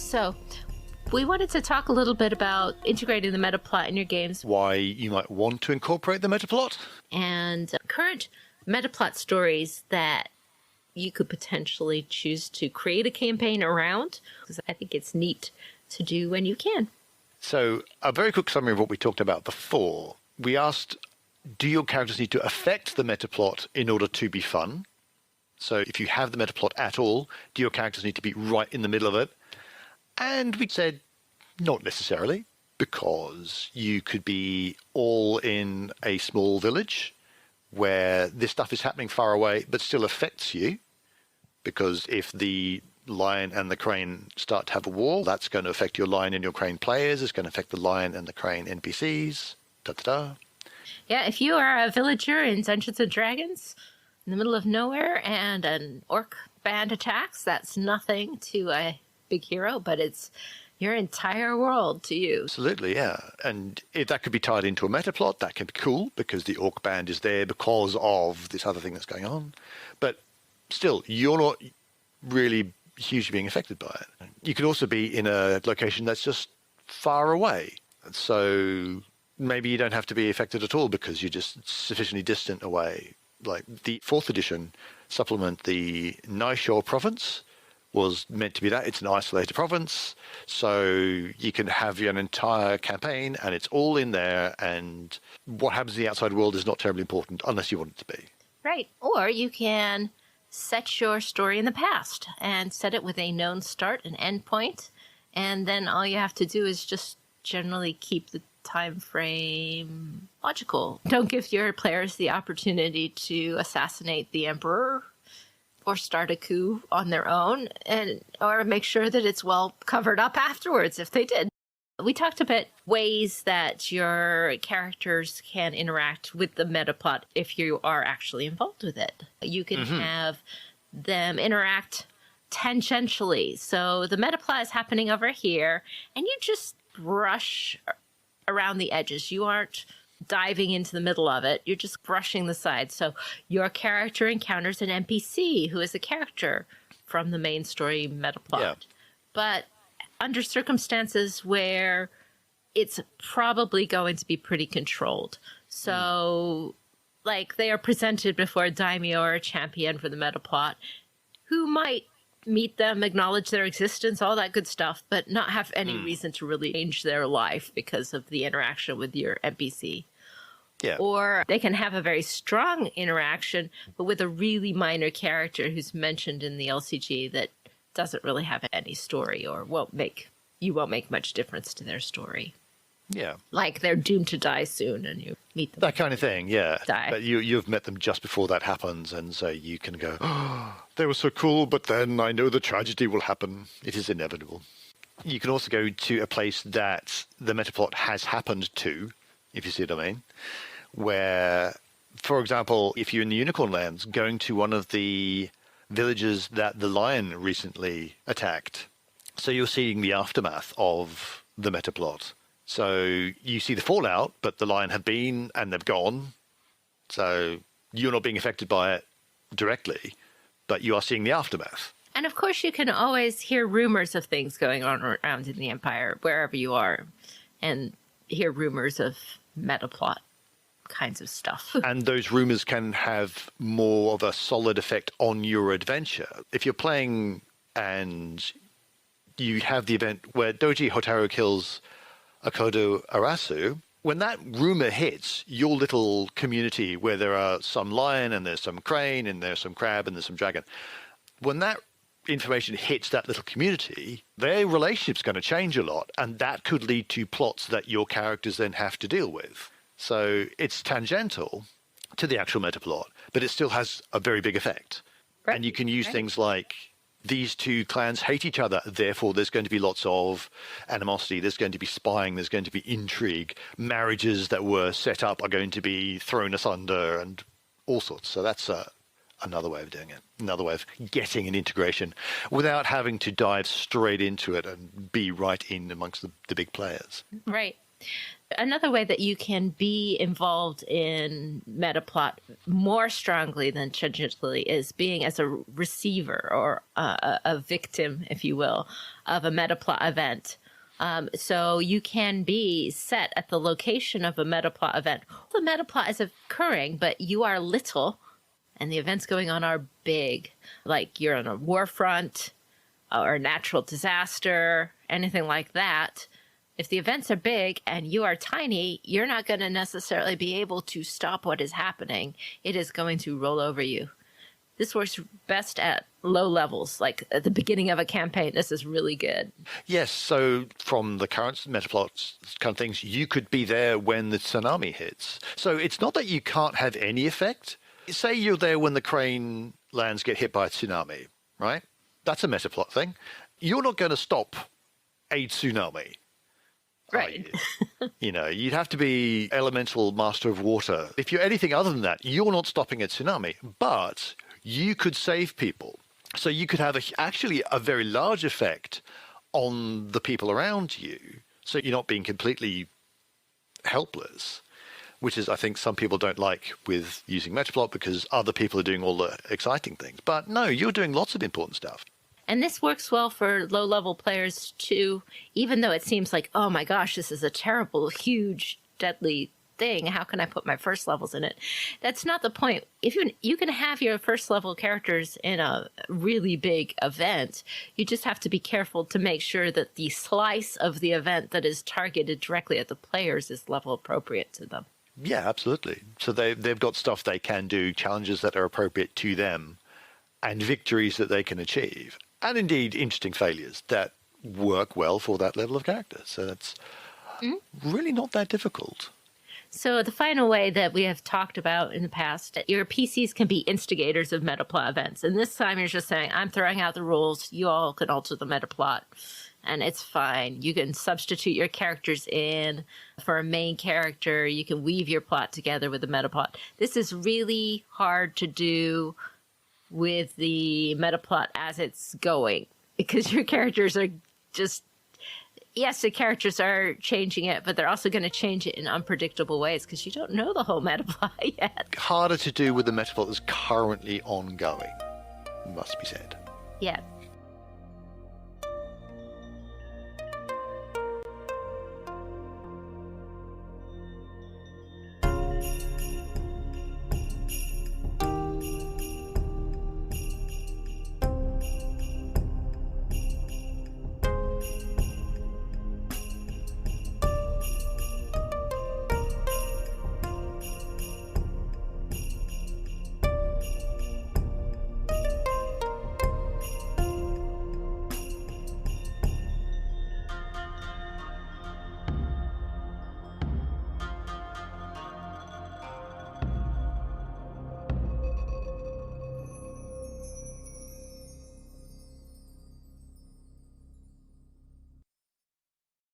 So we wanted to talk a little bit about integrating the metaplot in your games. Why you might want to incorporate the metaplot. And current metaplot stories that you could potentially choose to create a campaign around, because I think it's neat to do when you can. So a very quick summary of what we talked about before. We asked, do your characters need to affect the metaplot in order to be fun? So if you have the metaplot at all, do your characters need to be right in the middle of it? And we said, not necessarily, because you could be all in a small village where this stuff is happening far away but still affects you. Because if the lion and the crane start to have a war, that's going to affect your lion and your crane players. It's going to affect the lion and the crane NPCs. Da-da-da. Yeah, if you are a villager in Dungeons & Dragons in the middle of nowhere and an orc band attacks, that's nothing to a big hero, but it's your entire world to you. Absolutely, yeah. And if that could be tied into a metaplot, that can be cool because the orc band is there because of this other thing that's going on. But still, you're not really hugely being affected by it. You could also be in a location that's just far away. So maybe you don't have to be affected at all because you're just sufficiently distant away. Like the 4th edition supplement, the Nishore province, was meant to be that. It's an isolated province, so you can have an entire campaign and it's all in there, and what happens in the outside world is not terribly important unless you want it to be. Right. Or you can set your story in the past and set it with a known start and end point, and then all you have to do is just generally keep the time frame logical. Don't give your players the opportunity to assassinate the emperor or start a coup on their own, or make sure that it's well covered up afterwards if they did. We talked about ways that your characters can interact with the metaplot if you are actually involved with it. You can have them interact tangentially. So the metaplot is happening over here, and you just brush around the edges. You aren't diving into the middle of it. You're just brushing the sides. So your character encounters an NPC who is a character from the main story metaplot. Yeah. But under circumstances where it's probably going to be pretty controlled. So, like, they are presented before a daimyo or a champion for the metaplot who might meet them, acknowledge their existence, all that good stuff, but not have any reason to really change their life because of the interaction with your NPC. Yeah. Or they can have a very strong interaction, but with a really minor character who's mentioned in the LCG that doesn't really have any story or you won't make much difference to their story. Yeah. Like they're doomed to die soon and you meet them. That kind of thing, yeah. Die. But you've met them just before that happens, and so you can go, oh, they were so cool, but then I know the tragedy will happen. It is inevitable. You can also go to a place that the metaplot has happened to, if you see what I mean, where, for example, if you're in the Unicorn Lands, going to one of the villages that the lion recently attacked. So you're seeing the aftermath of the metaplot. So you see the fallout, but the lion have been and they've gone. So you're not being affected by it directly, but you are seeing the aftermath. And of course, you can always hear rumors of things going on around in the Empire, wherever you are, and hear rumors of metaplot kinds of stuff. And those rumors can have more of a solid effect on your adventure. If you're playing and you have the event where Doji Hotaru kills Akodo Arasu, when that rumor hits your little community where there are some lion and there's some crane and there's some crab and there's some dragon, when that information hits that little community, their relationship's going to change a lot, and that could lead to plots that your characters then have to deal with. So it's tangential to the actual metaplot, but it still has a very big effect. Right. And you can use things like, these two clans hate each other, therefore there's going to be lots of animosity, there's going to be spying, there's going to be intrigue, marriages that were set up are going to be thrown asunder, and all sorts. So that's another way of doing it, another way of getting an integration without having to dive straight into it and be right in amongst the big players. Right. Another way that you can be involved in metaplot more strongly than tangentially is being as a receiver or a victim, if you will, of a metaplot event. So you can be set at the location of a metaplot event. The metaplot is occurring, but you are little, and the events going on are big. Like you're on a war front or a natural disaster, anything like that. If the events are big and you are tiny, you're not going to necessarily be able to stop what is happening. It is going to roll over you. This works best at low levels, like at the beginning of a campaign. This is really good. Yes, so from the current metaplots kind of things, you could be there when the tsunami hits. So it's not that you can't have any effect. Say you're there when the crane lands get hit by a tsunami, right? That's a metaplot thing. You're not going to stop a tsunami. Right. You'd have to be elemental master of water. If you're anything other than that, you're not stopping a tsunami, but you could save people. So you could have actually a very large effect on the people around you. So you're not being completely helpless, which is, I think, some people don't like with using metaplot because other people are doing all the exciting things. But no, you're doing lots of important stuff. And this works well for low-level players, too, even though it seems like, oh my gosh, this is a terrible, huge, deadly thing. How can I put my first levels in it? That's not the point. If you can have your first-level characters in a really big event, you just have to be careful to make sure that the slice of the event that is targeted directly at the players is level appropriate to them. Yeah, absolutely. So they've got stuff they can do, challenges that are appropriate to them, and victories that they can achieve. And indeed, interesting failures that work well for that level of character. So that's really not that difficult. So the final way that we have talked about in the past, your PCs can be instigators of metaplot events. And this time you're just saying, I'm throwing out the rules. You all can alter the metaplot. And it's fine. You can substitute your characters in for a main character. You can weave your plot together with the metaplot. This is really hard to do with the metaplot as it's going, because your characters are just, yes, the characters are changing it, but they're also going to change it in unpredictable ways because you don't know the whole metaplot yet. Harder to do with the metaplot that's currently ongoing, must be said. Yeah.